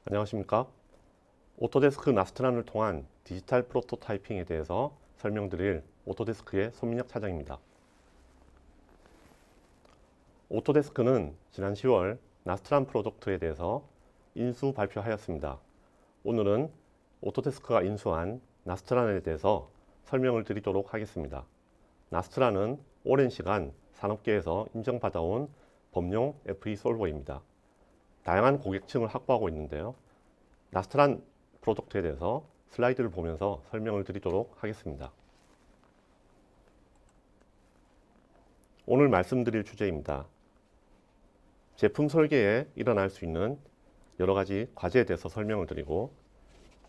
안녕하십니까? 오토데스크 나스트란을 통한 디지털 프로토타이핑에 대해서 설명드릴 오토데스크의 손민혁 차장입니다. 오토데스크는 지난 10월 나스트란 프로젝트에 대해서 인수 발표하였습니다. 오늘은 오토데스크가 인수한 나스트란에 대해서 설명을 드리도록 하겠습니다. 나스트란은 오랜 시간 산업계에서 인정받아온 범용 FE 솔버입니다. 다양한 고객층을 확보하고 있는데요. 나스트란 프로젝트에 대해서 슬라이드를 보면서 설명을 드리도록 하겠습니다. 오늘 말씀드릴 주제입니다. 제품 설계에 일어날 수 있는 여러 가지 과제에 대해서 설명을 드리고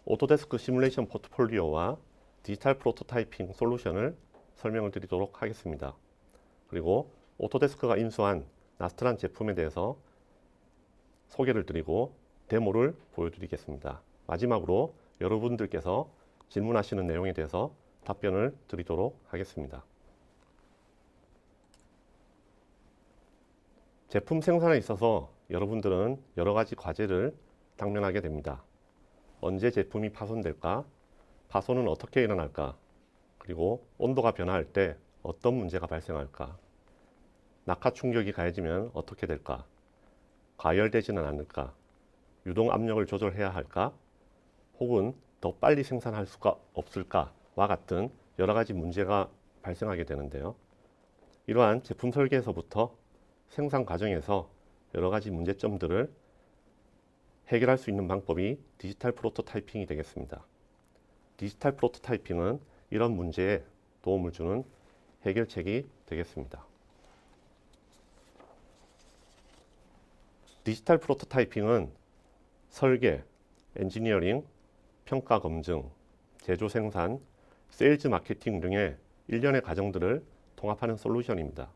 오토데스크 시뮬레이션 포트폴리오와 디지털 프로토타이핑 솔루션을 설명을 드리도록 하겠습니다. 그리고 오토데스크가 인수한 나스트란 제품에 대해서 소개를 드리고 데모를 보여드리겠습니다. 마지막으로 여러분들께서 질문하시는 내용에 대해서 답변을 드리도록 하겠습니다. 제품 생산에 있어서 여러분들은 여러 가지 과제를 당면하게 됩니다. 언제 제품이 파손될까? 파손은 어떻게 일어날까? 그리고 온도가 변화할 때 어떤 문제가 발생할까? 낙하 충격이 가해지면 어떻게 될까? 과열되지는 않을까? 유동 압력을 조절해야 할까? 혹은 더 빨리 생산할 수가 없을까와 같은 여러 가지 문제가 발생하게 되는데요. 이러한 제품 설계에서부터 생산 과정에서 여러 가지 문제점들을 해결할 수 있는 방법이 디지털 프로토타이핑이 되겠습니다. 디지털 프로토타이핑은 이런 문제에 도움을 주는 해결책이 되겠습니다. 디지털 프로토타이핑은 설계, 엔지니어링, 평가 검증, 제조 생산, 세일즈 마케팅 등의 일련의 과정들을 통합하는 솔루션입니다.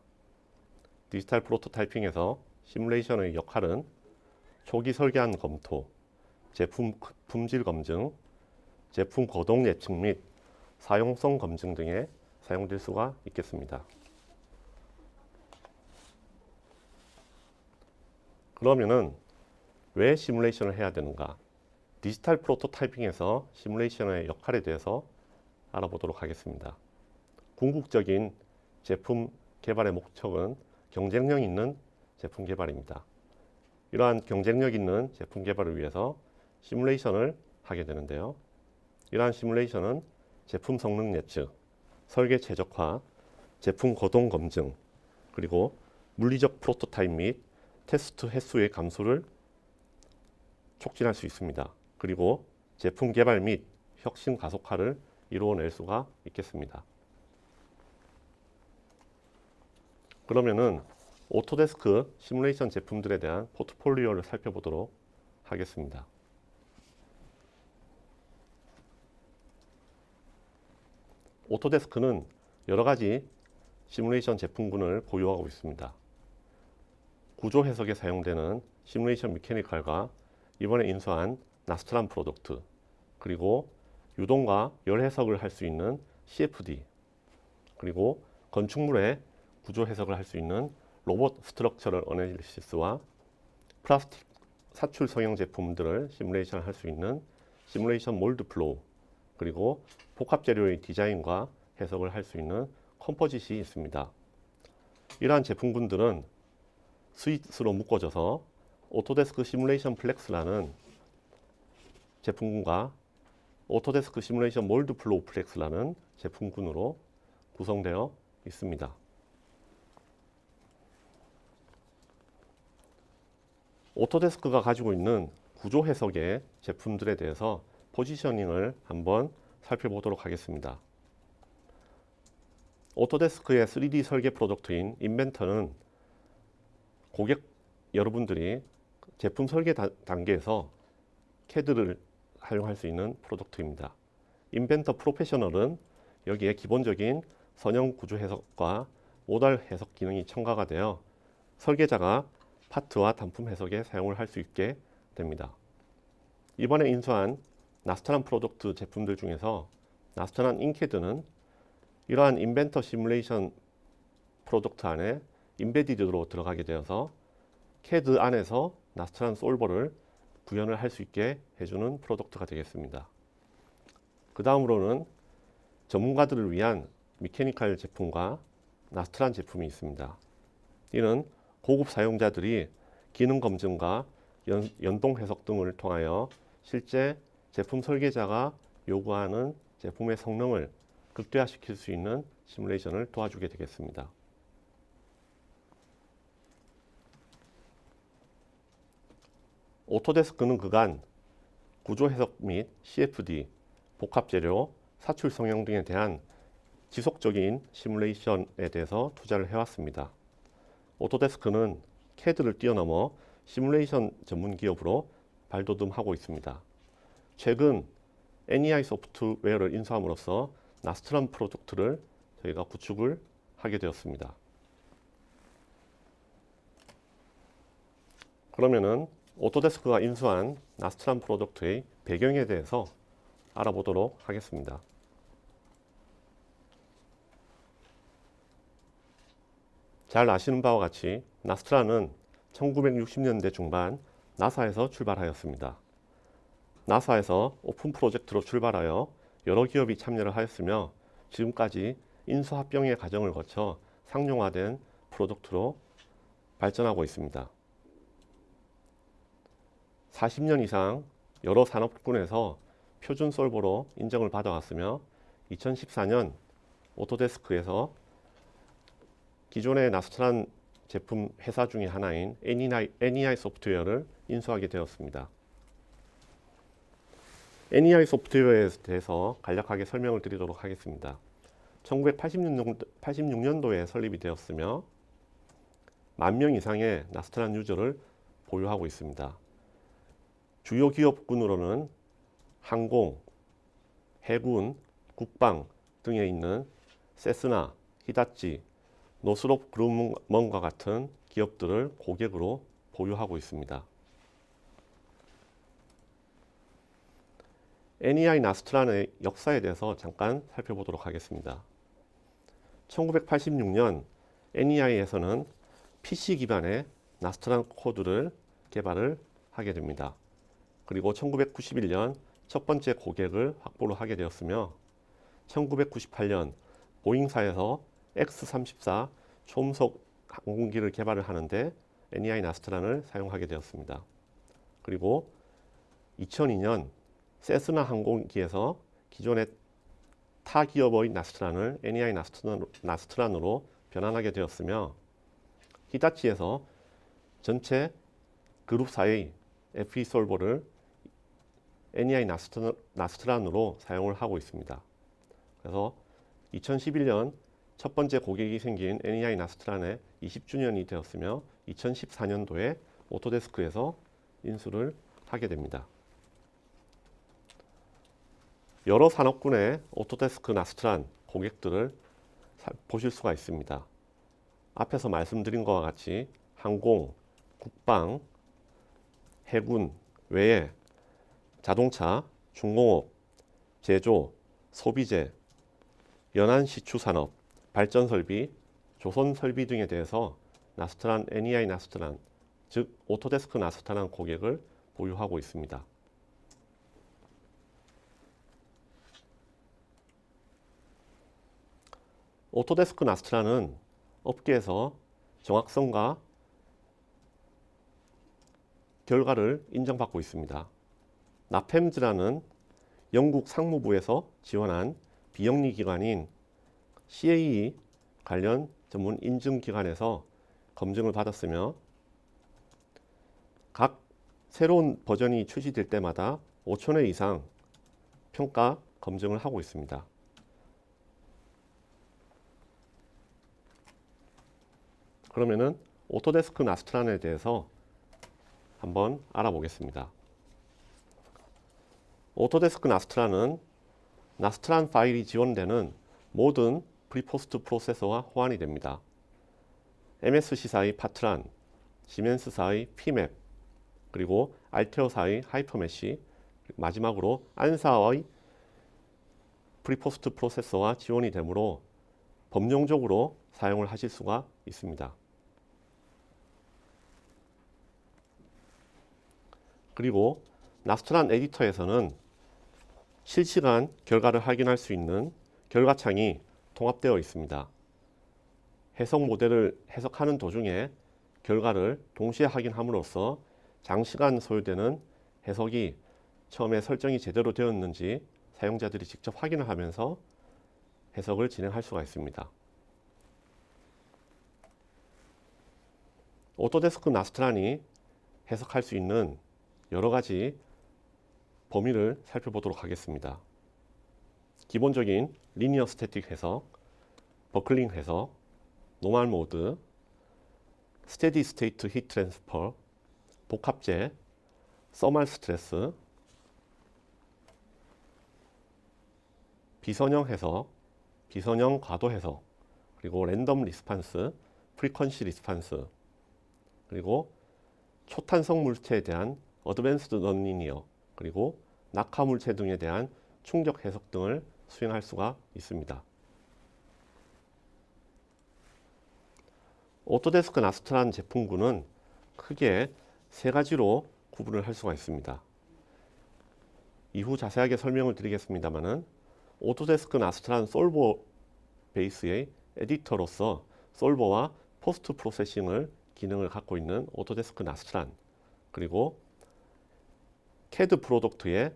디지털 프로토타이핑에서 시뮬레이션의 역할은 초기 설계안 검토, 제품 품질 검증, 제품 거동 예측 및 사용성 검증 등에 사용될 수가 있겠습니다. 그러면은 왜 시뮬레이션을 해야 되는가? 디지털 프로토타이핑에서 시뮬레이션의 역할에 대해서 알아보도록 하겠습니다. 궁극적인 제품 개발의 목적은 경쟁력 있는 제품 개발입니다. 이러한 경쟁력 있는 제품 개발을 위해서 시뮬레이션을 하게 되는데요. 이러한 시뮬레이션은 제품 성능 예측, 설계 최적화, 제품 거동 검증, 그리고 물리적 프로토타입 및 테스트 횟수의 감소를 촉진할 수 있습니다. 그리고 제품 개발 및 혁신 가속화를 이루어낼 수가 있겠습니다. 그러면은 오토데스크 시뮬레이션 제품들에 대한 포트폴리오를 살펴보도록 하겠습니다. 오토데스크는 여러 가지 시뮬레이션 제품군을 보유하고 있습니다. 구조 해석에 사용되는 시뮬레이션 미케니컬과 이번에 인수한 나스트란 프로덕트, 그리고 유동과 열 해석을 할 수 있는 CFD, 그리고 건축물의 구조 해석을 할 수 있는 로봇 스트럭처럴 어널리시스와 플라스틱 사출 성형 제품들을 시뮬레이션 할 수 있는 시뮬레이션 몰드 플로우, 그리고 복합 재료의 디자인과 해석을 할 수 있는 컴포짓이 있습니다. 이러한 제품군들은 스윗으로 묶어져서 오토데스크 시뮬레이션 플렉스라는 제품군과 오토데스크 시뮬레이션 몰드 플로우 플렉스라는 제품군으로 구성되어 있습니다. 오토데스크가 가지고 있는 구조 해석의 제품들에 대해서 포지셔닝을 한번 살펴보도록 하겠습니다. 오토데스크의 3D 설계 프로젝트인 인벤터는 고객 여러분들이 제품 설계 단계에서 CAD를 사용할 수 있는 프로젝트입니다. 인벤터 프로페셔널은 여기에 기본적인 선형 구조 해석과 모달 해석 기능이 첨가가 되어 설계자가 파트와 단품 해석에 사용을 할 수 있게 됩니다. 이번에 인수한 나스트란 프로덕트 제품들 중에서 나스트란 인캐드는 이러한 인벤터 시뮬레이션 프로덕트 안에 인베디드로 들어가게 되어서 CAD 안에서 나스트란 솔버를 구현을 할 수 있게 해주는 프로덕트가 되겠습니다. 그 다음으로는 전문가들을 위한 미케니컬 제품과 나스트란 제품이 있습니다. 이는 고급 사용자들이 기능 검증과 연동 해석 등을 통하여 실제 제품 설계자가 요구하는 제품의 성능을 극대화시킬 수 있는 시뮬레이션을 도와주게 되겠습니다. 오토데스크는 그간 구조 해석 및 CFD, 복합재료, 사출 성형 등에 대한 지속적인 시뮬레이션에 대해서 투자를 해왔습니다. 오토데스크는 CAD를 뛰어넘어 시뮬레이션 전문 기업으로 발돋움하고 있습니다. 최근 NEI 소프트웨어를 인수함으로써 나스트란 프로젝트를 저희가 구축을 하게 되었습니다. 그러면은 오토데스크가 인수한 나스트란 프로젝트의 배경에 대해서 알아보도록 하겠습니다. 잘 아시는 바와 같이 나스트란은 1960년대 중반 나사에서 출발하였습니다. 나사에서 오픈 프로젝트로 출발하여 여러 기업이 참여를 하였으며 지금까지 인수합병의 과정을 거쳐 상용화된 프로젝트로 발전하고 있습니다. 40년 이상 여러 산업군에서 표준 솔버로 인정을 받아왔으며 2014년 오토데스크에서 기존의 나스트란 제품 회사 중의 하나인 NEI 소프트웨어를 인수하게 되었습니다. NEI 소프트웨어에 대해서 간략하게 설명을 드리도록 하겠습니다. 1986년도에 설립이 되었으며 10,000명 이상의 나스트란 유저를 보유하고 있습니다. 주요 기업군으로는 항공, 해군, 국방 등에 있는 세스나, 히다치, 노스롭 그루먼과 같은 기업들을 고객으로 보유하고 있습니다. NEI 나스트란의 역사에 대해서 잠깐 살펴보도록 하겠습니다. 1986년 NEI에서는 PC 기반의 나스트란 코드를 개발을 하게 됩니다. 그리고 1991년 첫 번째 고객을 확보를 하게 되었으며 1998년 보잉사에서 X-34 초음속 항공기를 개발을 하는데 NEI 나스트란을 사용하게 되었습니다. 그리고 2002년 세스나 항공기에서 기존의 타 기업의 나스트란을 NEI 나스트란으로 변환하게 되었으며 히다치에서 전체 그룹사의 FE 솔버를 NEI 나스트란으로 사용을 하고 있습니다. 그래서 2011년 첫 번째 고객이 생긴 NEI 나스트란의 20주년이 되었으며 2014년도에 오토데스크에서 인수를 하게 됩니다. 여러 산업군의 오토데스크 나스트란 고객들을 보실 수가 있습니다. 앞에서 말씀드린 것과 같이 항공, 국방, 해군 외에 자동차, 중공업, 제조, 소비재, 연안시추산업, 발전설비, 조선설비 등에 대해서 나스트란, NEI 나스트란, 즉 오토데스크 나스트란 고객을 보유하고 있습니다. 오토데스크 나스트란은 업계에서 정확성과 결과를 인정받고 있습니다. 나펜즈라는 영국 상무부에서 지원한 비영리 기관인 CAE 관련 전문 인증기관에서 검증을 받았으며 각 새로운 버전이 출시될 때마다 5,000회 이상 평가 검증을 하고 있습니다. 그러면은 오토데스크 나스트란에 대해서 한번 알아보겠습니다. 오토데스크 나스트란은 나스트란 파일이 지원되는 모든 프리포스트 프로세서와 호환이 됩니다. MSC사의 파트란, 시멘스사의 PMAP, 그리고 알테어사의 하이퍼메시, 마지막으로 안사의 프리포스트 프로세서와 지원이 되므로 범용적으로 사용을 하실 수가 있습니다. 그리고 나스트란 에디터에서는 실시간 결과를 확인할 수 있는 결과창이 통합되어 있습니다. 해석 모델을 해석하는 도중에 결과를 동시에 확인함으로써 장시간 소요되는 해석이 처음에 설정이 제대로 되었는지 사용자들이 직접 확인을 하면서 해석을 진행할 수가 있습니다. 오토데스크 나스트란이 해석할 수 있는 여러 가지 범위를 살펴보도록 하겠습니다. 기본적인 리니어 스태틱 해석, 버클링 해석, 노멀 모드, 스테디 스테이트 히트 트랜스퍼, 복합재, 서멀 스트레스, 비선형 해석, 비선형 과도 해석, 그리고 랜덤 리스판스, 프리퀀시 리스판스, 그리고 초탄성 물체에 대한 어드밴스드 넌리니어, 그리고 낙하 물체 등에 대한 충격 해석 등을 수행할 수가 있습니다. 오토데스크 나스트란 제품군은 크게 세 가지로 구분을 할 수가 있습니다. 이후 자세하게 설명을 드리겠습니다만은 오토데스크 나스트란 솔버 베이스의 에디터로서 솔버와 포스트 프로세싱을 기능을 갖고 있는 오토데스크 나스트란, 그리고 CAD 프로덕트의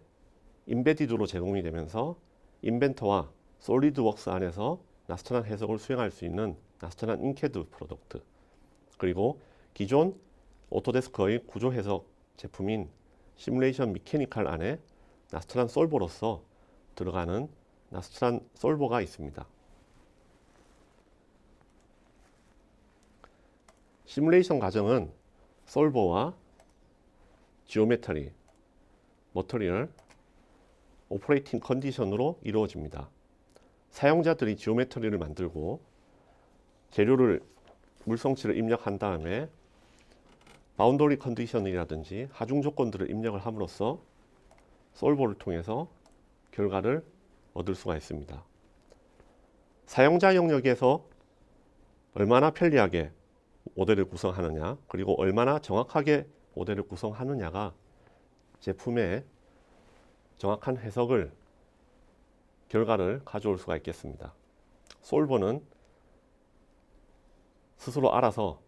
인베디드로 제공이 되면서 인벤터와 솔리드웍스 안에서 나스트란 해석을 수행할 수 있는 나스트란 인캐드 프로덕트, 그리고 기존 오토데스크의 구조 해석 제품인 시뮬레이션 미케니컬 안에 나스트란 솔버로서 들어가는 나스트란 솔버가 있습니다. 시뮬레이션 과정은 솔버와 지오메트리, 머터리얼, 오퍼레이팅 컨디션으로 이루어집니다. 사용자들이 지오메트리를 만들고 재료를 물성치를 입력한 다음에 바운더리 컨디션이라든지 하중 조건들을 입력을 함으로써 솔버를 통해서 결과를 얻을 수가 있습니다. 사용자 영역에서 얼마나 편리하게 모델을 구성하느냐, 그리고 얼마나 정확하게 모델을 구성하느냐가 제품의 정확한 해석을, 결과를 가져올 수가 있겠습니다. 솔버는 스스로 알아서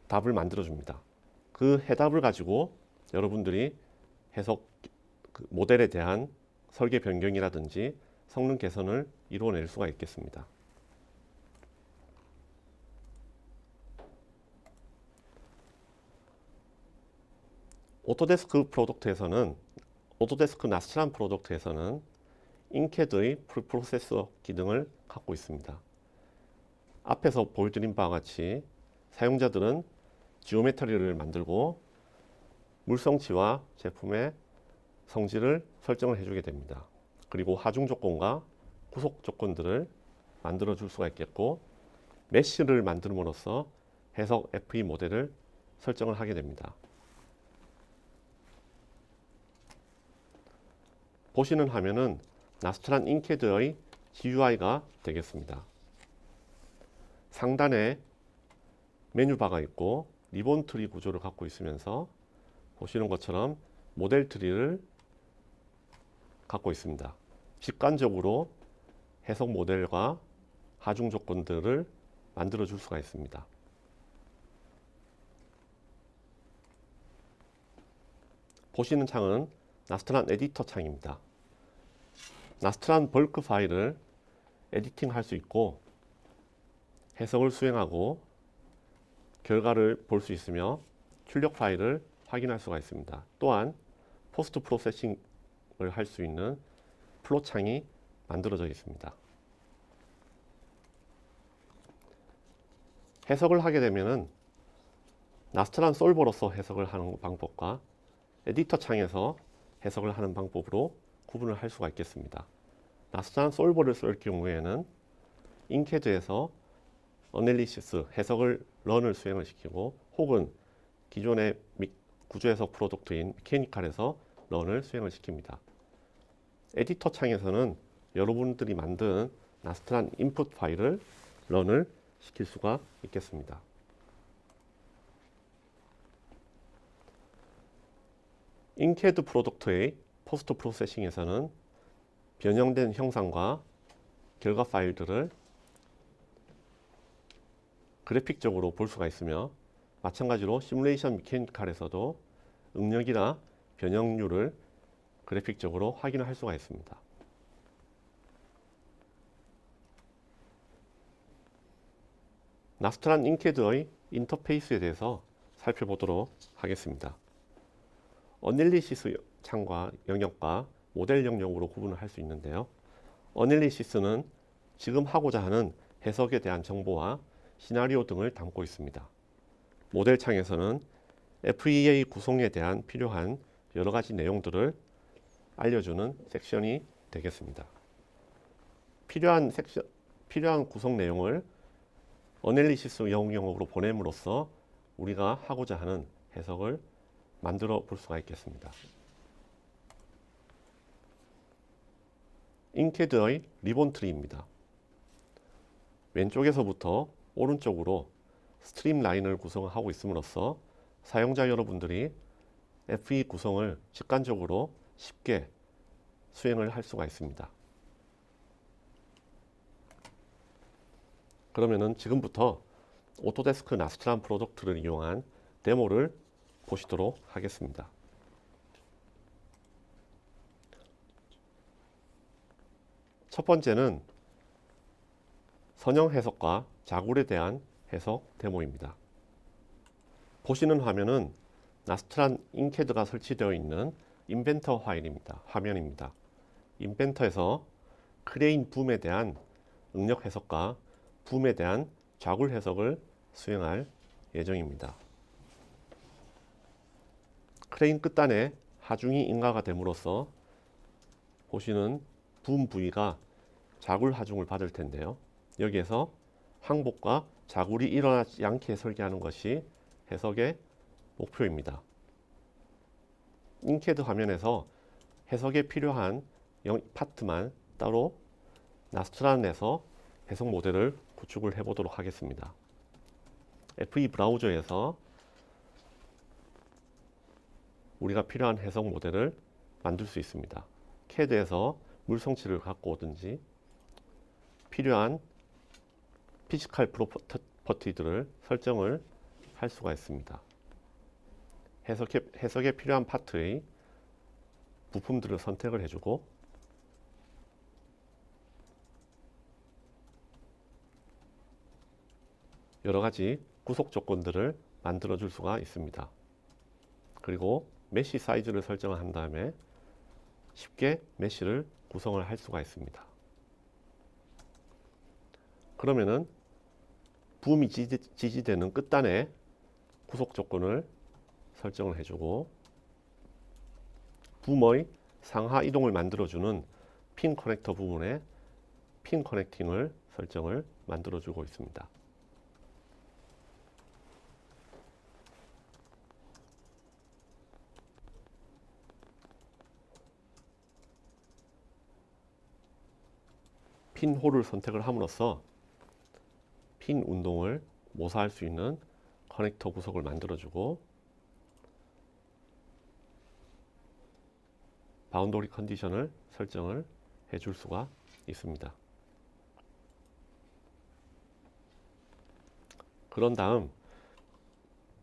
답을 만들어줍니다. 그 해답을 가지고 여러분들이 해석 모델에 대한 설계 변경이라든지 성능 개선을 이루어낼 수가 있겠습니다. 오토데스크 프로덕트에서는, 오토데스크 나스트란 프로덕트에서는 인캐드의 프로세서 기능을 갖고 있습니다. 앞에서 보여드린 바와 같이 사용자들은 지오메트리를 만들고 물성치와 제품의 성질을 설정을 해주게 됩니다. 그리고 하중 조건과 구속 조건들을 만들어 줄 수가 있겠고, 메쉬를 만들므로써 해석 FE 모델을 설정을 하게 됩니다. 보시는 화면은 나스트란 인캐드의 GUI가 되겠습니다. 상단에 메뉴바가 있고 리본 트리 구조를 갖고 있으면서 보시는 것처럼 모델 트리를 갖고 있습니다. 직관적으로 해석 모델과 하중 조건들을 만들어 줄 수가 있습니다. 보시는 창은 나스트란 에디터 창입니다. 나스트란 벌크 파일을 에디팅 할 수 있고 해석을 수행하고 결과를 볼 수 있으며 출력 파일을 확인할 수가 있습니다. 또한 포스트 프로세싱을 할 수 있는 플로 창이 만들어져 있습니다. 해석을 하게 되면은 나스트란 솔버로서 해석을 하는 방법과 에디터 창에서 해석을 하는 방법으로 구분을 할 수가 있겠습니다. 나스트란 솔버를 쓸 경우에는 인캐드에서 어널리시스, 해석을 런을 수행을 시키고, 혹은 기존의 구조 해석 프로덕트인 미케니컬에서 런을 수행을 시킵니다. 에디터 창에서는 여러분들이 만든 나스트란 인풋 파일을 런을 시킬 수가 있겠습니다. 인캐드 프로덕트의 포스트 프로세싱에서는 변형된 형상과 결과 파일들을 그래픽적으로 볼 수가 있으며, 마찬가지로 시뮬레이션 미케니컬에서도 응력이나 변형률을 그래픽적으로 확인을 할 수가 있습니다. 나스트란 인캐드의 인터페이스에 대해서 살펴보도록 하겠습니다. 어널리시스 창과 영역과 모델 영역으로 구분을 할 수 있는데요. 어널리시스는 지금 하고자 하는 해석에 대한 정보와 시나리오 등을 담고 있습니다. 모델 창에서는 FEA 구성에 대한 필요한 여러 가지 내용들을 알려주는 섹션이 되겠습니다. 필요한 구성 내용을 어널리시스 영역으로 보냄으로써 우리가 하고자 하는 해석을 만들어 볼 수가 있겠습니다. 인캐드의 리본 트리입니다. 왼쪽에서부터 오른쪽으로 스트림 라인을 구성하고 있음으로써 사용자 여러분들이 FE 구성을 직관적으로 쉽게 수행을 할 수가 있습니다. 그러면은 지금부터 오토데스크 나스트란 프로덕트를 이용한 데모를 보시도록 하겠습니다. 첫 번째는 선형 해석과 자굴에 대한 해석 데모입니다. 보시는 화면은 나스트란 인캐드가 설치되어 있는 인벤터 화면입니다. 인벤터에서 크레인 붐에 대한 응력 해석과 붐에 대한 자굴 해석을 수행할 예정입니다. 크레인 끝단에 하중이 인가가 됨으로써 보시는 붐 부위가 자굴 하중을 받을 텐데요. 여기에서 항복과 자굴이 일어나지 않게 설계하는 것이 해석의 목표입니다. 인캐드 화면에서 해석에 필요한 파트만 따로 나스트란에서 해석 모델을 구축을 해보도록 하겠습니다. FE 브라우저에서 우리가 필요한 해석 모델을 만들 수 있습니다. CAD에서 물성치를 갖고 오든지 필요한 피지컬 프로퍼티들을 설정을 할 수가 있습니다. 해석에 필요한 파트의 부품들을 선택을 해주고 여러 가지 구속 조건들을 만들어 줄 수가 있습니다. 그리고 메쉬 사이즈를 설정한 다음에 쉽게 메쉬를 구성을 할 수가 있습니다. 그러면은 붐이 지지되는 끝단에 구속 조건을 설정을 해주고 붐의 상하 이동을 만들어주는 핀 커넥터 부분에 핀 커넥팅을 설정을 만들어주고 있습니다. 핀 홀을 선택을 함으로써 핀 운동을 모사할 수 있는 커넥터 구석을 만들어주고 바운더리 컨디션을 설정을 해줄 수가 있습니다. 그런 다음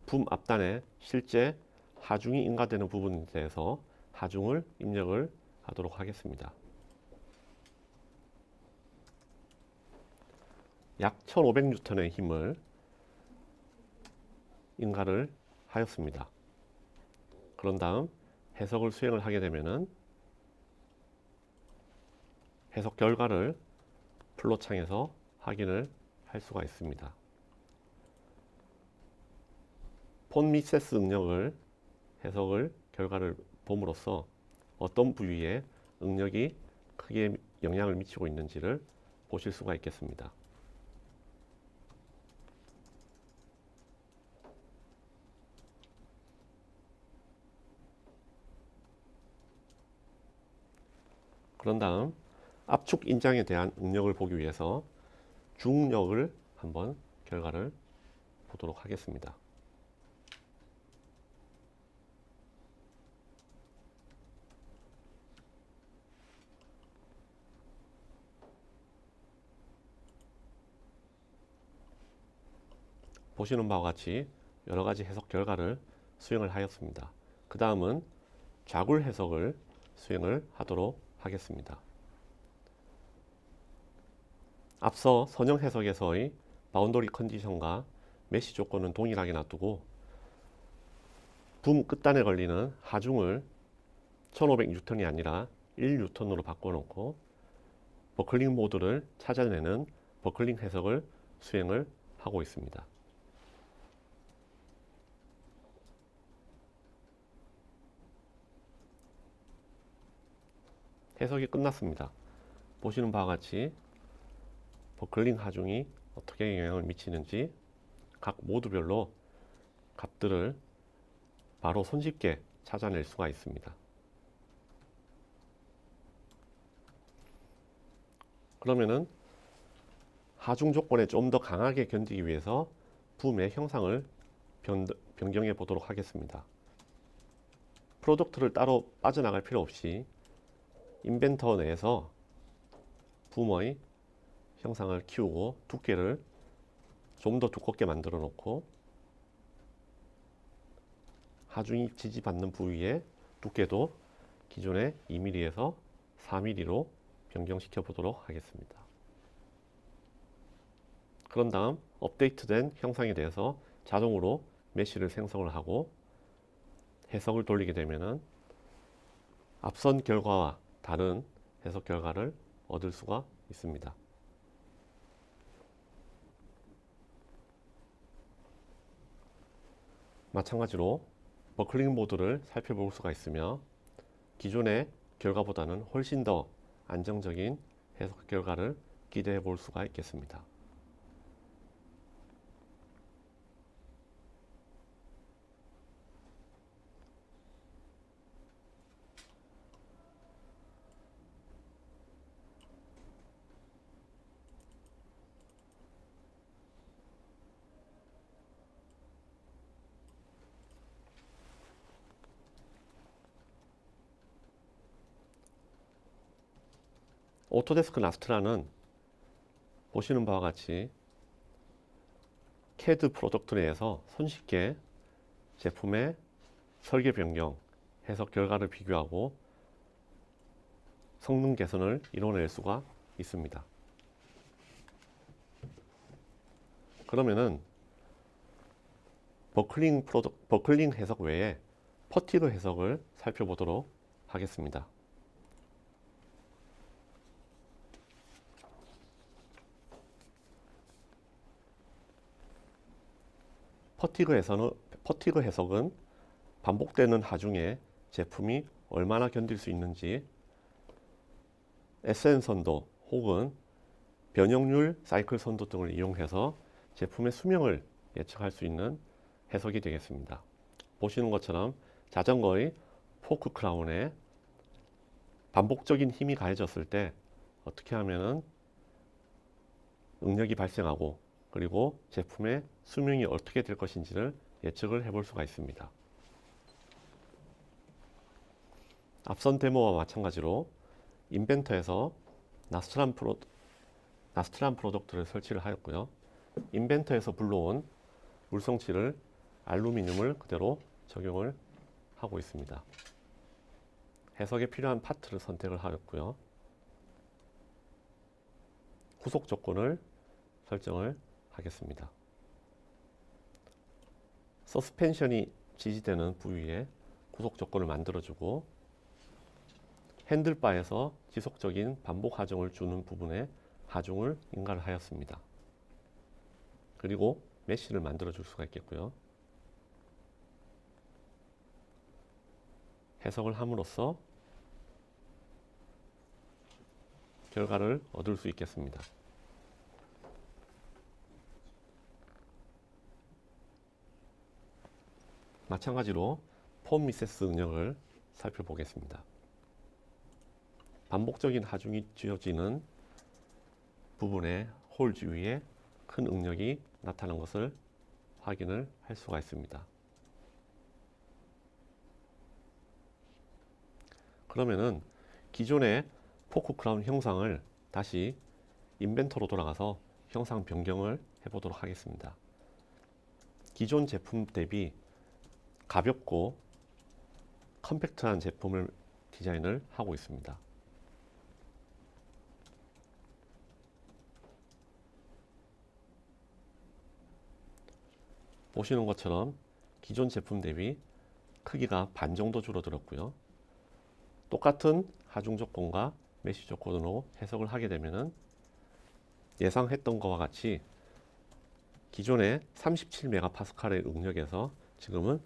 붐 앞단에 실제 하중이 인가되는 부분에 대해서 하중을 입력을 하도록 하겠습니다. 약 1500N의 힘을 인가를 하였습니다. 그런 다음 해석을 수행을 하게 되면은 해석 결과를 플롯창에서 확인을 할 수가 있습니다. 폰 미세스 응력을 해석을 결과를 봄으로써 어떤 부위에 응력이 크게 영향을 미치고 있는지를 보실 수가 있겠습니다. 그런 다음 압축 인장에 대한 응력을 보기 위해서 중력을 한번 결과를 보도록 하겠습니다. 보시는 바와 같이 여러 가지 해석 결과를 수행을 하였습니다. 그 다음은 좌굴 해석을 수행을 하도록 하겠습니다. 앞서 선형 해석에서의 바운더리 컨디션과 메시 조건은 동일하게 놔두고 붐 끝단에 걸리는 하중을 1500N이 아니라 1N으로 바꿔놓고 버클링 모드를 찾아내는 버클링 해석을 수행을 하고 있습니다. 해석이 끝났습니다. 보시는 바와 같이 버클링 하중이 어떻게 영향을 미치는지 각 모드별로 값들을 바로 손쉽게 찾아낼 수가 있습니다. 그러면은 하중 조건에 좀 더 강하게 견디기 위해서 붐의 형상을 변경해 보도록 하겠습니다. 프로덕트를 따로 빠져나갈 필요 없이 인벤터 내에서 붐의 형상을 키우고 두께를 좀 더 두껍게 만들어 놓고 하중이 지지받는 부위의 두께도 기존의 2mm에서 4mm로 변경시켜 보도록 하겠습니다. 그런 다음 업데이트된 형상에 대해서 자동으로 메쉬를 생성을 하고 해석을 돌리게 되면은 앞선 결과와 다른 해석 결과를 얻을 수가 있습니다. 마찬가지로 버클링 모드를 살펴볼 수가 있으며 기존의 결과보다는 훨씬 더 안정적인 해석 결과를 기대해 볼 수가 있겠습니다. 오토데스크 라스트라는 보시는 바와 같이 CAD 프로덕트 내에서 손쉽게 제품의 설계 변경, 해석 결과를 비교하고 성능 개선을 이뤄낼 수가 있습니다. 그러면은 버클링 해석 외에 퍼티그 해석을 살펴보도록 하겠습니다. 퍼티그 해석은 반복되는 하중에 제품이 얼마나 견딜 수 있는지 SN 선도 혹은 변형률 사이클 선도 등을 이용해서 제품의 수명을 예측할 수 있는 해석이 되겠습니다. 보시는 것처럼 자전거의 포크 크라운에 반복적인 힘이 가해졌을 때 어떻게 하면은 응력이 발생하고 그리고 제품의 수명이 어떻게 될 것인지를 예측을 해볼 수가 있습니다. 앞선 데모와 마찬가지로 인벤터에서 나스트람 프로덕트를 설치를 하였고요. 인벤터에서 불러온 물성치를 알루미늄을 그대로 적용을 하고 있습니다. 해석에 필요한 파트를 선택을 하였고요. 후속 조건을 설정을 하겠습니다. 서스펜션이 지지되는 부위에 구속 조건을 만들어주고 핸들바에서 지속적인 반복 하중을 주는 부분에 하중을 인가를 하였습니다. 그리고 메쉬를 만들어 줄 수가 있겠고요. 해석을 함으로써 결과를 얻을 수 있겠습니다. 마찬가지로 폼 미세스 응력을 살펴보겠습니다. 반복적인 하중이 쥐어지는 부분의 홀 주위에 큰 응력이 나타난 것을 확인을 할 수가 있습니다. 그러면은 기존의 포크 크라운 형상을 다시 인벤터로 돌아가서 형상 변경을 해보도록 하겠습니다. 기존 제품 대비 가볍고 컴팩트한 제품을 디자인을 하고 있습니다. 보시는 것처럼 기존 제품 대비 크기가 반 정도 줄어들었고요. 똑같은 하중 조건과 메쉬 조건으로 해석을 하게 되면은 예상했던 것과 같이 기존의 37메가파스칼의 응력에서 지금은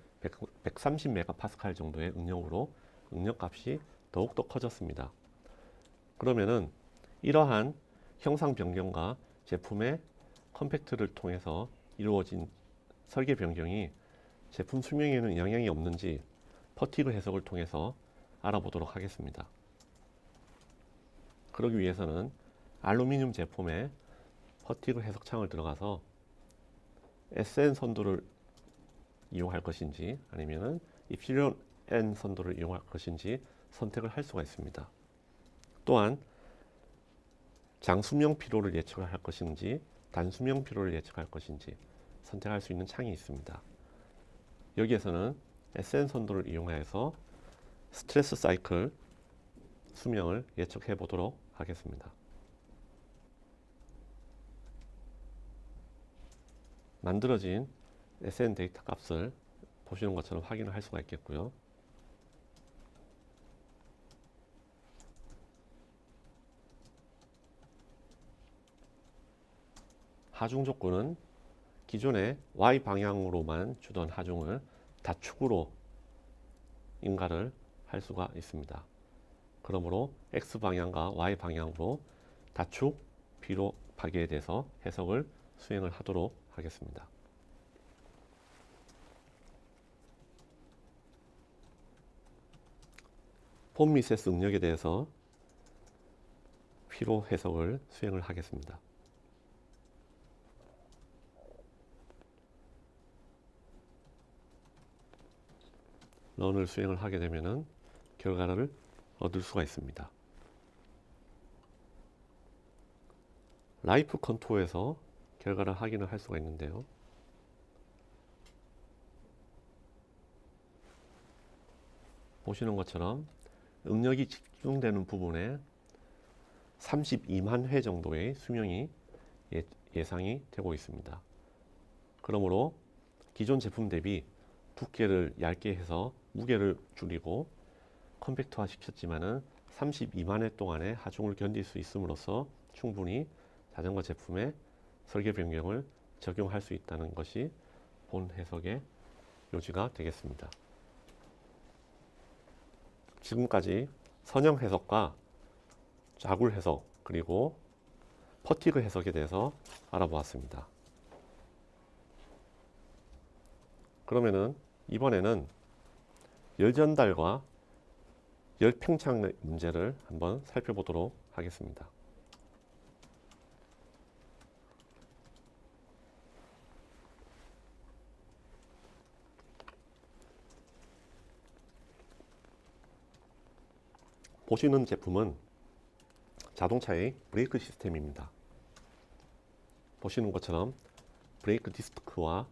130메가파스칼 정도의 응력으로 응력값이 더욱더 커졌습니다. 그러면은 이러한 형상 변경과 제품의 컴팩트를 통해서 이루어진 설계 변경이 제품 수명에는 영향이 없는지 퍼티그 해석을 통해서 알아보도록 하겠습니다. 그러기 위해서는 알루미늄 제품에 퍼티그 해석창을 들어가서 SN 선도를 이용할 것인지 아니면은 입실론 N 선도를 이용할 것인지 선택을 할 수가 있습니다. 또한 장수명 피로를 예측을 할 것인지 단수명 피로를 예측할 것인지 선택할 수 있는 창이 있습니다. 여기에서는 SN 선도를 이용해서 스트레스 사이클 수명을 예측해 보도록 하겠습니다. 만들어진 SN 데이터 값을 보시는 것처럼 확인을 할 수가 있겠고요. 하중 조건은 기존의 Y 방향으로만 주던 하중을 다축으로 인가를 할 수가 있습니다. 그러므로 X 방향과 Y 방향으로 다축 B로 파괴돼서 해석을 수행을 하도록 하겠습니다. 폼 미세스 응력에 대해서 P로 해석을 수행을 하겠습니다. 런을 수행을 하게 되면은 결과를 얻을 수가 있습니다. 라이프 컨투어에서 결과를 확인을 할 수가 있는데요. 보시는 것처럼 응력이 집중되는 부분에 32만 회 정도의 수명이 예상이 되고 있습니다. 그러므로 기존 제품 대비 두께를 얇게 해서 무게를 줄이고 컴팩트화 시켰지만은 32만 회 동안의 하중을 견딜 수 있음으로써 충분히 자전거 제품의 설계 변경을 적용할 수 있다는 것이 본 해석의 요지가 되겠습니다. 지금까지 선형 해석과 자굴 해석 그리고 퍼티그 해석에 대해서 알아보았습니다. 그러면은 이번에는 열 전달과 열 팽창의 문제를 한번 살펴보도록 하겠습니다. 보시는 제품은 자동차의 브레이크 시스템입니다. 보시는 것처럼 브레이크 디스크와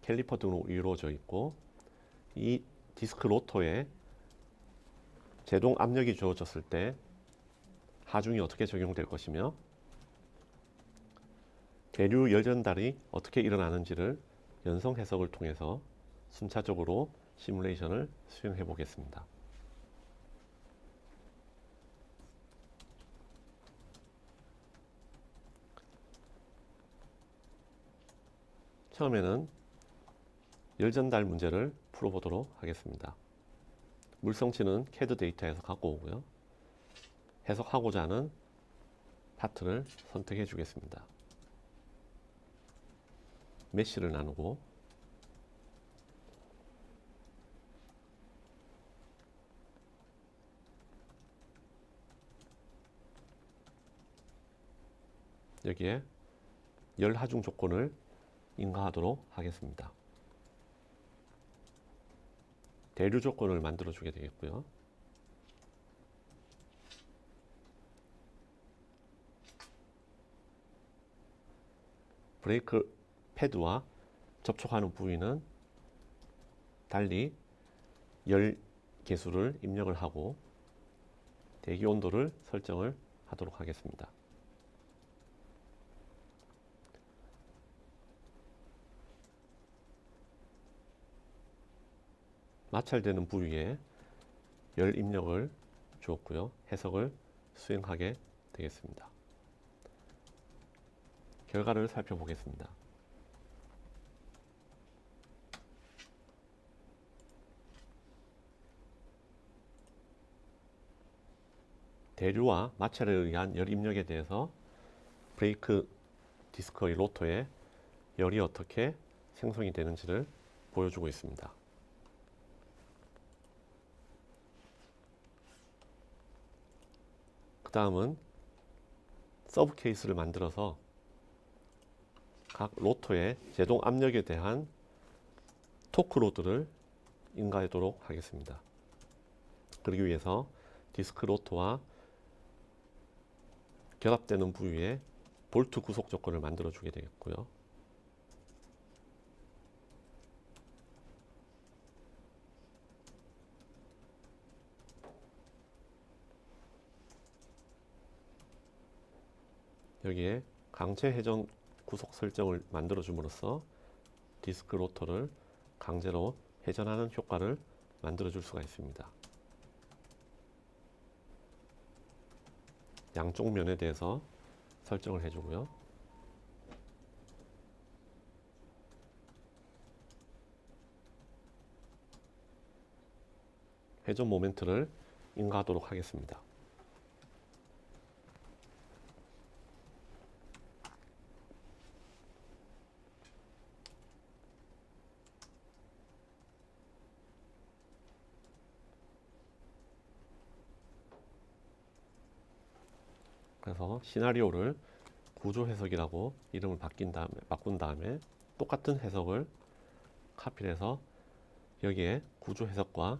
캘리퍼 등으로 이루어져 있고 이 디스크 로터에 제동 압력이 주어졌을 때 하중이 어떻게 적용될 것이며 대류 열 전달이 어떻게 일어나는지를 연성 해석을 통해서 순차적으로 시뮬레이션을 수행해 보겠습니다. 처음에는 열 전달 문제를 풀어보도록 하겠습니다. 물성치는 CAD 데이터에서 갖고 오고요. 해석하고자 하는 파트를 선택해 주겠습니다. 메쉬를 나누고 여기에 열 하중 조건을 인가하도록 하겠습니다. 대류 조건을 만들어 주게 되겠고요. 브레이크 패드와 접촉하는 부위는 달리 열 개수를 입력을 하고 대기 온도를 설정을 하도록 하겠습니다. 마찰되는 부위에 열 입력을 주었고요. 해석을 수행하게 되겠습니다. 결과를 살펴보겠습니다. 대류와 마찰에 의한 열 입력에 대해서 브레이크 디스크의 로터에 열이 어떻게 생성이 되는지를 보여주고 있습니다. 그 다음은 서브 케이스를 만들어서 각 로터의 제동 압력에 대한 토크 로드를 인가하도록 하겠습니다. 그러기 위해서 디스크 로터와 결합되는 부위에 볼트 구속 조건을 만들어 주게 되겠고요. 여기에 강제 회전 구속 설정을 만들어 줌으로써 디스크 로터를 강제로 회전하는 효과를 만들어 줄 수가 있습니다. 양쪽 면에 대해서 설정을 해주고요. 회전 모멘트를 인가하도록 하겠습니다. 그래서 시나리오를 구조 해석이라고 이름을 바꾼 다음에 똑같은 해석을 카피를 해서 여기에 구조 해석과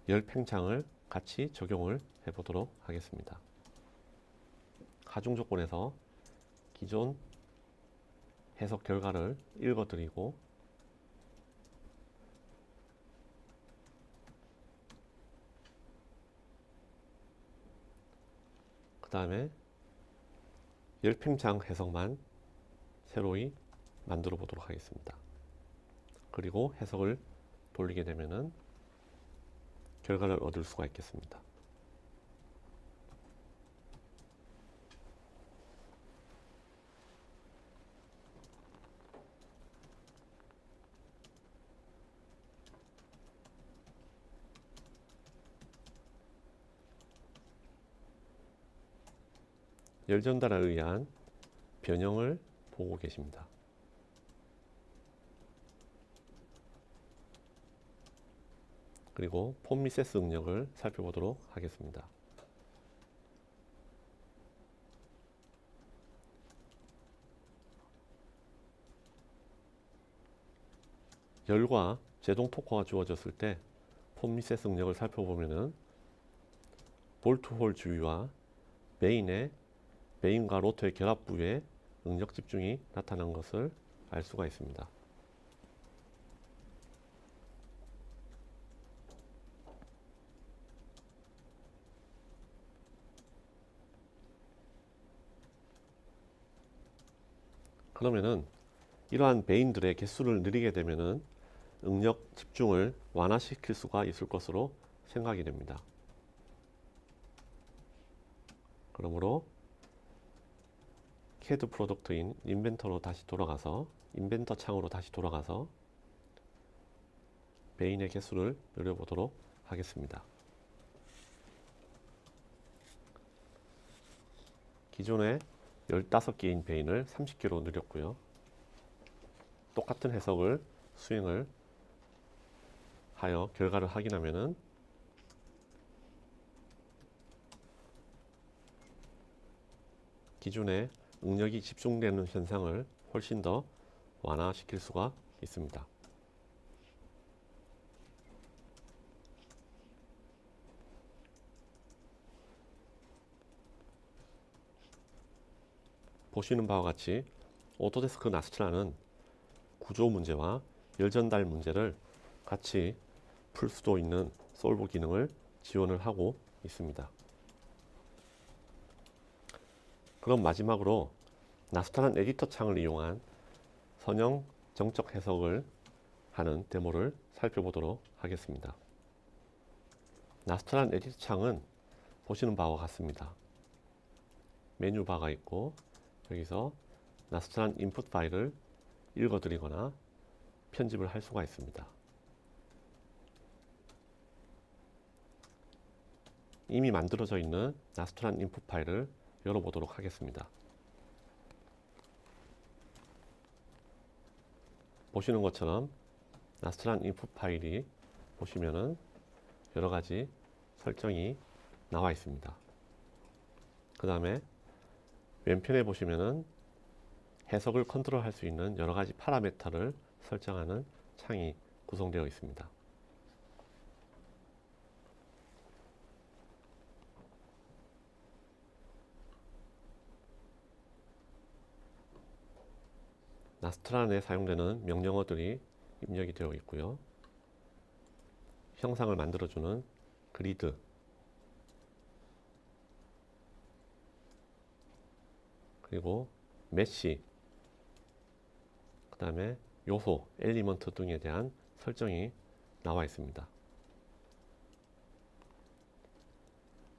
열 팽창을 같이 적용을 해 보도록 하겠습니다. 하중 조건에서 기존 해석 결과를 읽어 드리고 그 다음에 열팽창 해석만 새로이 만들어 보도록 하겠습니다. 그리고 해석을 돌리게 되면은 결과를 얻을 수가 있겠습니다. 열 전달에 의한 변형을 보고 계십니다. 그리고 폼 미세스 응력을 살펴보도록 하겠습니다. 열과 제동 토크가 주어졌을 때 폼 미세스 응력을 살펴보면은 볼트 홀 주위와 메인과 로터의 결합 부위에 응력 집중이 나타난 것을 알 수가 있습니다. 그러면은 이러한 베인들의 개수를 늘리게 되면은 응력 집중을 완화시킬 수가 있을 것으로 생각이 됩니다. 그러므로 CAD 프로덕트인 인벤터로 다시 돌아가서 인벤터 창으로 다시 돌아가서 베인의 개수를 늘려보도록 하겠습니다. 기존에 15개인 베인을 30개로 늘렸고요. 똑같은 해석을 수행을 하여 결과를 확인하면은 기존에 응력이 집중되는 현상을 훨씬 더 완화시킬 수가 있습니다. 보시는 바와 같이 오토데스크 나스트라는 구조 문제와 열 전달 문제를 같이 풀 수도 있는 솔브 기능을 지원을 하고 있습니다. 그럼 마지막으로 나스트란 에디터 창을 이용한 선형 정적 해석을 하는 데모를 살펴보도록 하겠습니다. 나스트란 에디터 창은 보시는 바와 같습니다. 메뉴바가 있고 여기서 나스트란 인풋 파일을 읽어드리거나 편집을 할 수가 있습니다. 이미 만들어져 있는 나스트란 인풋 파일을 열어보도록 하겠습니다. 보시는 것처럼 나스트란 인풋 파일이 보시면은 여러 가지 설정이 나와 있습니다. 그 다음에 왼편에 보시면은 해석을 컨트롤할 수 있는 여러 가지 파라메터를 설정하는 창이 구성되어 있습니다. 나스트란에 사용되는 명령어들이 입력이 되어 있고요. 형상을 만들어주는 그리드, 그리고 메시, 그 다음에 요소, 엘리먼트 등에 대한 설정이 나와 있습니다.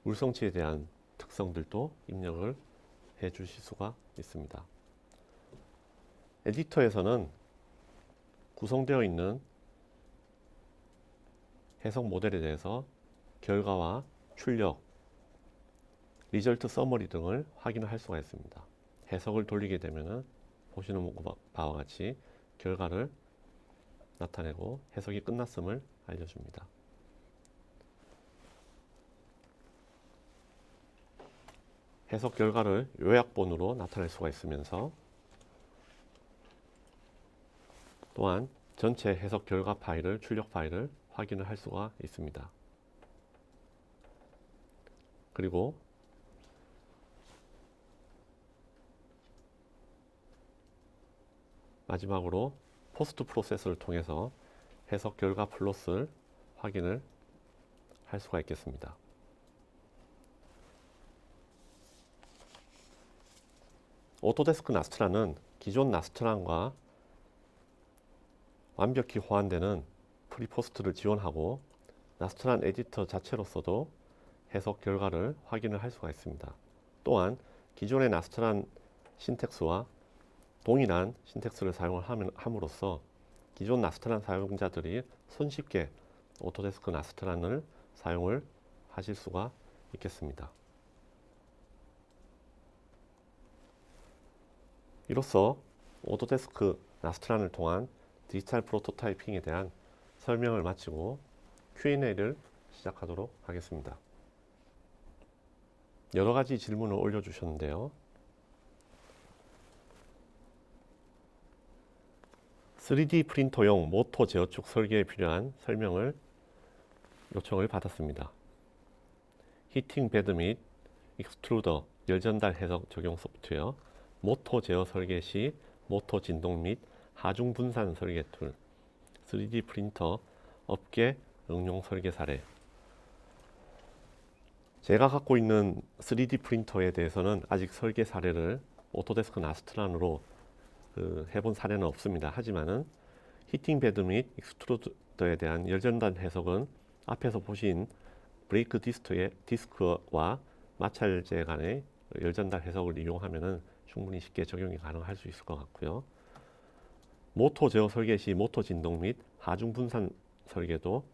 물성치에 대한 특성들도 입력을 해 주실 수가 있습니다. 에디터에서는 구성되어 있는 해석 모델에 대해서 결과와 출력, 리절트 서머리 등을 확인할 수가 있습니다. 해석을 돌리게 되면 보시는 바와 같이 결과를 나타내고 해석이 끝났음을 알려줍니다. 해석 결과를 요약본으로 나타낼 수가 있으면서 또한 전체 해석 결과 파일을, 출력 파일을 확인을 할 수가 있습니다. 그리고 마지막으로 포스트 프로세스를 통해서 해석 결과 플롯을 확인을 할 수가 있겠습니다. 오토데스크 나스트란은 기존 나스트란과 완벽히 호환되는 프리포스트를 지원하고 나스트란 에디터 자체로서도 해석 결과를 확인을 할 수가 있습니다. 또한 기존의 나스트란 신텍스와 동일한 신텍스를 사용을 함으로써 기존 나스트란 사용자들이 손쉽게 오토데스크 나스트란을 사용을 하실 수가 있겠습니다. 이로써 오토데스크 나스트란을 통한 디지털 프로토타이핑에 대한 설명을 마치고 Q&A를 시작하도록 하겠습니다. 여러 가지 질문을 올려주셨는데요. 3D 프린터용 모터 제어축 설계에 필요한 설명을 요청을 받았습니다. 히팅 베드 및 익스트루더 열전달 해석 적용 소프트웨어, 모터 제어 설계 시 모터 진동 및 하중 분산 설계 툴, 3D 프린터 업계 응용 설계 사례. 제가 갖고 있는 3D 프린터에 대해서는 아직 설계 사례를 오토데스크 나스트란으로 해본 사례는 없습니다. 하지만은 히팅 베드 및 익스트루더에 대한 열전단 해석은 앞에서 보신 브레이크 디스크와 마찰제 간의 열전달 해석을 이용하면은 충분히 쉽게 적용이 가능할 수 있을 것 같고요. 모터 제어 설계 시 모터 진동 및 하중 분산 설계도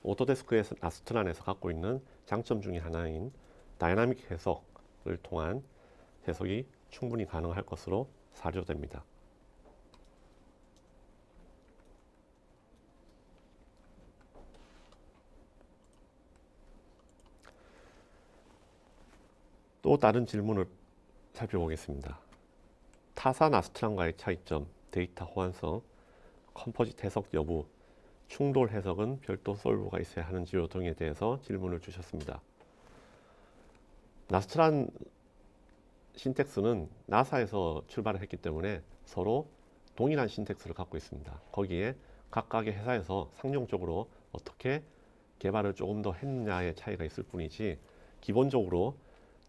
오토데스크에서 나스트란에서 갖고 있는 장점 중의 하나인 다이나믹 해석을 통한 해석이 충분히 가능할 것으로 사료됩니다. 또 다른 질문을 살펴보겠습니다. 타사 나스트란과의 차이점, 데이터 호환성, 컴포짓 해석 여부, 충돌 해석은 별도 솔브가 있어야 하는지요 등에 대해서 질문을 주셨습니다. 나스트란 신텍스는 나사에서 출발을 했기 때문에 서로 동일한 신텍스를 갖고 있습니다. 거기에 각각의 회사에서 상용적으로 어떻게 개발을 조금 더 했느냐의 차이가 있을 뿐이지 기본적으로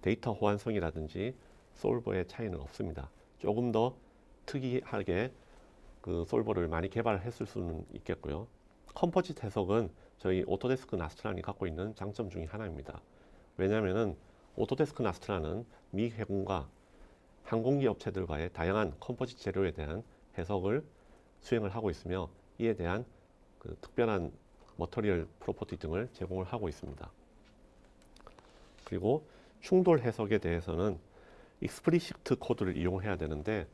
데이터 호환성이라든지 솔버의 차이는 없습니다. 조금 더 특이하게 그 솔버를 많이 개발했을 수는 있겠고요. 컴포짓 해석은 저희 오토데스크 나스트란이 갖고 있는 장점 중에 하나입니다. 왜냐하면 오토데스크 나스트란은 미 해군과 항공기 업체들과의 다양한 컴포짓 재료에 대한 해석을 수행을 하고 있으며 이에 대한 그 특별한 머터리얼 프로퍼티 등을 제공을 하고 있습니다. 그리고 충돌 해석에 대해서는 익스플리시트 코드를 이용해야 되는데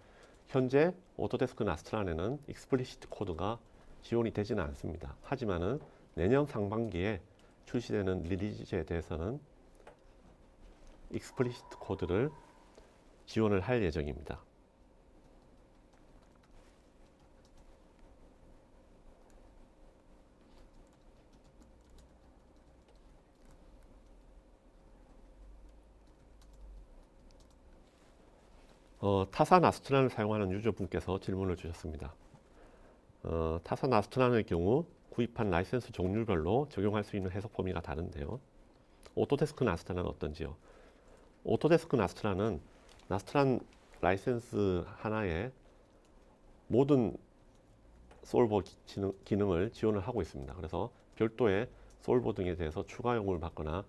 현재 오토데스크 나스트란에는 익스플리시트 코드가 지원이 되지는 않습니다. 하지만은 내년 상반기에 출시되는 리리즈에 대해서는 익스플리시트 코드를 지원을 할 예정입니다. 타사 나스트란을 사용하는 유저분께서 질문을 주셨습니다. 타사 나스트란의 경우 구입한 라이센스 종류별로 적용할 수 있는 해석 범위가 다른데요. 오토데스크 나스트란은 어떤지요? 오토데스크 나스트란은 나스트란 라이센스 하나에 모든 솔버 기능을 지원을 하고 있습니다. 그래서 별도의 솔버 등에 대해서 추가 요금을 받거나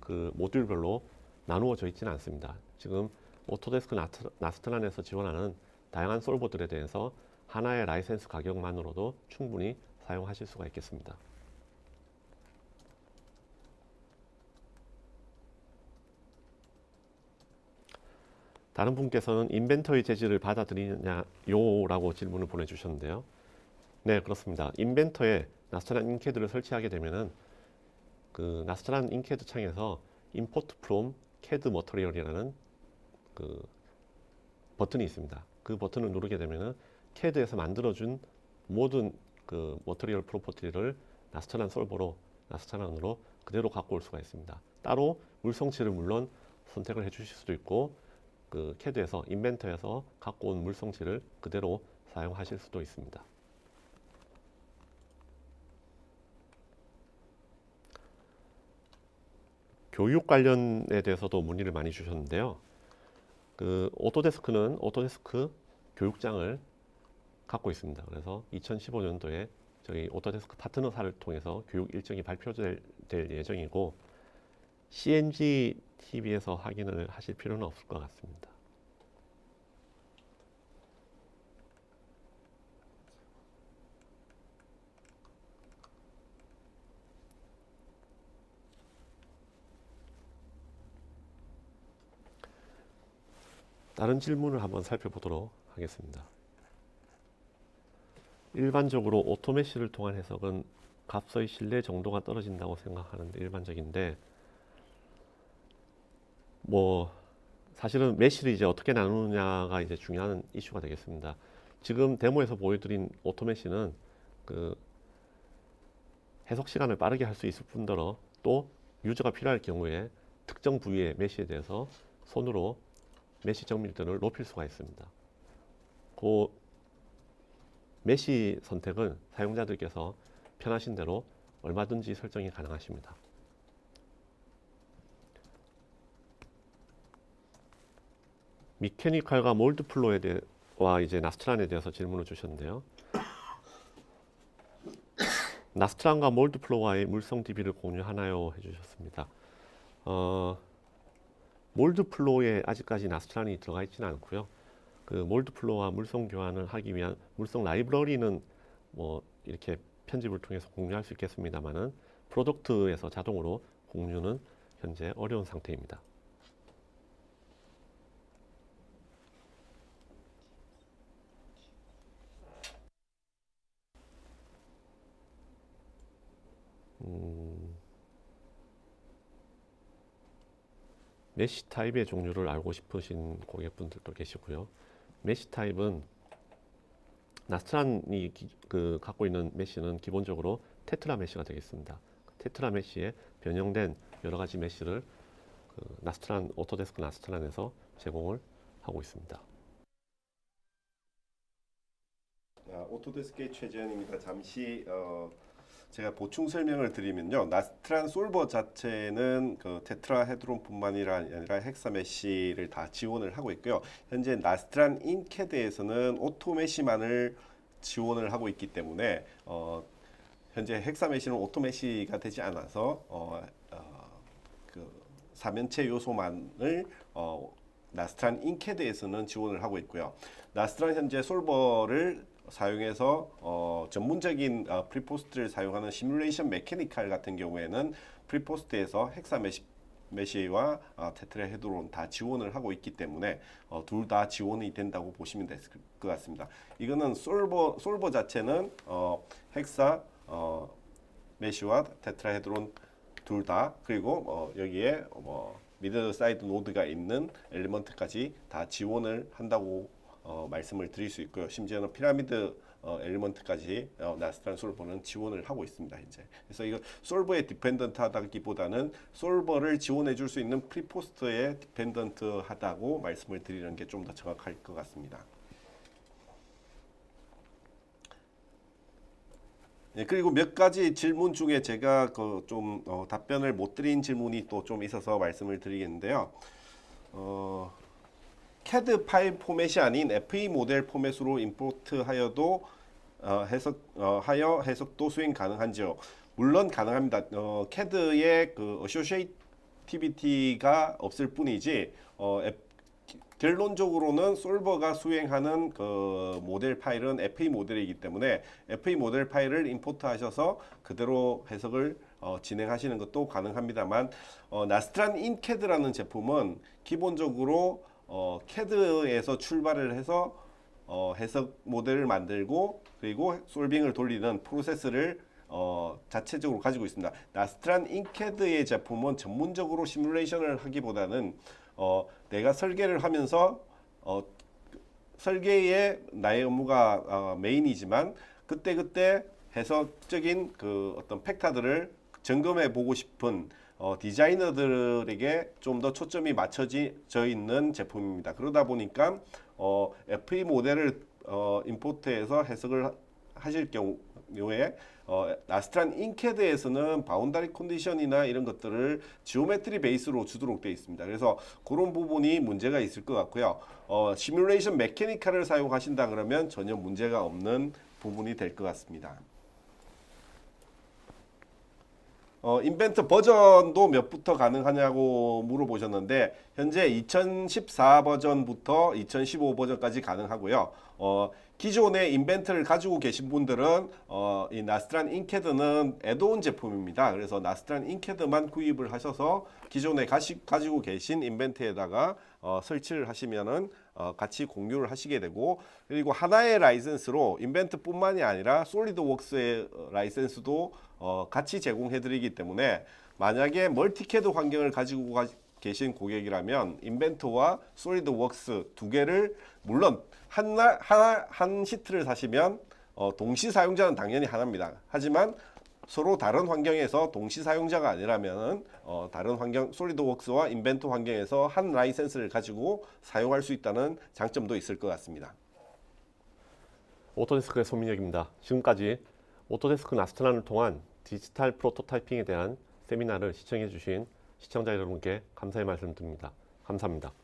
그 모듈별로 나누어져 있지는 않습니다. 지금 오토데스크 나스트란에서 지원하는 다양한 솔버들에 대해서 하나의 라이센스 가격만으로도 충분히 사용하실 수가 있겠습니다. 다른 분께서는 인벤터리 재질을 받아들이느냐요? 라고 질문을 보내주셨는데요. 네, 그렇습니다. 인벤터에 나스트란 인캐드를 설치하게 되면은 그 나스트란 인캐드 창에서 Import from CAD Material이라는 그 버튼이 있습니다. 그 버튼을 누르게 되면은 CAD에서 만들어준 모든 그 머터리얼 프로퍼티를 나스트란 솔버로 나스트란으로 그대로 갖고 올 수가 있습니다. 따로 물성치를 물론 선택을 해주실 수도 있고 그 CAD에서 인벤터에서 갖고 온 물성치를 그대로 사용하실 수도 있습니다. 교육 관련에 대해서도 문의를 많이 주셨는데요. 그 오토데스크는 오토데스크 교육장을 갖고 있습니다. 그래서 2015년도에 저희 오토데스크 파트너사를 통해서 교육 일정이 발표될 예정이고 CNG TV에서 확인을 하실 필요는 없을 것 같습니다. 다른 질문을 한번 살펴보도록 하겠습니다. 일반적으로 오토메시를 통한 해석은 값의 신뢰 정도가 떨어진다고 생각하는데 일반적인데 뭐 사실은 메시를 이제 어떻게 나누느냐가 이제 중요한 이슈가 되겠습니다. 지금 데모에서 보여드린 오토메시는 그 해석 시간을 빠르게 할 수 있을 뿐더러 또 유저가 필요할 경우에 특정 부위의 메시에 대해서 손으로 메시 정밀도를 높일 수가 있습니다. 그 메시 선택은 사용자들께서 편하신 대로 얼마든지 설정이 가능하십니다. 미케니컬과 몰드 플로우에 대해와 이제 나스트란에 대해서 질문을 주셨는데요. 나스트란과 몰드 플로우와의 물성 DB를 공유하나요? 해주셨습니다. 몰드 플로우에 아직까지 나스트란이 들어가 있지는 않고요. 그 몰드 플로우와 물성 교환을 하기 위한 물성 라이브러리는 뭐 이렇게 편집을 통해서 공유할 수 있겠습니다만은 프로덕트에서 자동으로 공유는 현재 어려운 상태입니다. 메시 타입의 종류를 알고 싶으신 고객분들도 계시고요. 메시 타입은 나스트란이 갖고 있는 메시는 기본적으로 테트라 메시가 되겠습니다. 테트라 메시에 변형된 여러 가지 메시를 나스트란 오토데스크 나스트란에서 제공을 하고 있습니다. 오토데스크의 최재현입니다. 잠시 제가 보충 설명을 드리면요, 나스트란 솔버 자체는 그 테트라헤드론뿐만이 아니라 헥사메시를 다 지원을 하고 있고요. 현재 나스트란 인캐드에서는 오토메시만을 지원을 하고 있기 때문에 현재 헥사메시는 오토메시가 되지 않아서 그 사면체 요소만을 나스트란 인캐드에서는 지원을 하고 있고요. 나스트란 현재 솔버를 사용해서 전문적인 프리포스트를 사용하는 시뮬레이션 메케니컬 같은 경우에는 프리포스트에서 헥사메시와 테트라헤드론 다 지원을 하고 있기 때문에 둘 다 지원이 된다고 보시면 될 것 같습니다. 이거는 솔버 자체는 헥사 메시와 테트라헤드론 둘 다, 그리고 여기에 미드 사이드 노드가 있는 엘리먼트까지 다 지원을 한다고 말씀을 드릴 수 있고요. 심지어는 피라미드 엘리먼트까지 나스트란 솔버는 지원을 하고 있습니다. 현재. 그래서 이거 솔버에 디펜던트하다기보다는 솔버를 지원해 줄 수 있는 프리포스트에 디펜던트하다고 말씀을 드리는 게 좀 더 정확할 것 같습니다. 예, 그리고 몇 가지 질문 중에 제가 좀 답변을 못 드린 질문이 또 좀 있어서 말씀을 드리겠는데요. CAD 파일 포맷이 아닌 FE 모델 포맷으로 임포트하여도 해석도 수행 가능한지요? 물론 가능합니다. CAD의 그 어소시에이티비티가 없을 뿐이지 결론적으로는 솔버가 수행하는 그 모델 파일은 FE 모델이기 때문에 FE 모델 파일을 임포트하셔서 그대로 해석을 진행하시는 것도 가능합니다만 나스트란 인캐드라는 제품은 기본적으로 CAD에서 출발을 해서 해석 모델을 만들고 그리고 솔빙을 돌리는 프로세스를 자체적으로 가지고 있습니다. 나스트란 인캐드의 제품은 전문적으로 시뮬레이션을 하기보다는 내가 설계를 하면서 설계에 나의 업무가 메인이지만 그때그때 해석적인 그 어떤 팩타들을 점검해 보고 싶은 디자이너들에게 좀 더 초점이 맞춰져 있는 제품입니다. 그러다 보니까 FE 모델을 임포트해서 해석을 하실 경우에 나스트란 인캐드에서는 바운다리 컨디션이나 이런 것들을 지오메트리 베이스로 주도록 되어 있습니다. 그래서 그런 부분이 문제가 있을 것 같고요. 시뮬레이션 메케니컬을 사용하신다 그러면 전혀 문제가 없는 부분이 될 것 같습니다. 인벤트 버전도 몇부터 가능하냐고 물어보셨는데 현재 2014 버전부터 2015 버전까지 가능하고요. 기존의 인벤트를 가지고 계신 분들은 이 나스트란 인캐드는 애드온 제품입니다. 그래서 나스트란 인캐드만 구입을 하셔서 기존에 가지고 계신 인벤트에다가 설치를 하시면은 같이 공유를 하시게 되고, 그리고 하나의 라이센스로 인벤트뿐만이 아니라 솔리드웍스의 라이센스도 같이 제공해 드리기 때문에 만약에 멀티캐드 환경을 가지고 계신 고객이라면 인벤트와 솔리드웍스 두 개를, 물론 한 시트를 사시면 동시 사용자는 당연히 하나입니다. 하지만 서로 다른 환경에서 동시 사용자가 아니라면 다른 환경, 솔리드웍스와 인벤트 환경에서 한 라이센스를 가지고 사용할 수 있다는 장점도 있을 것 같습니다. 오토데스크의 손민혁입니다. 지금까지 오토데스크 나스트란을 통한 디지털 프로토타이핑에 대한 세미나를 시청해 주신 시청자 여러분께 감사의 말씀 드립니다. 감사합니다.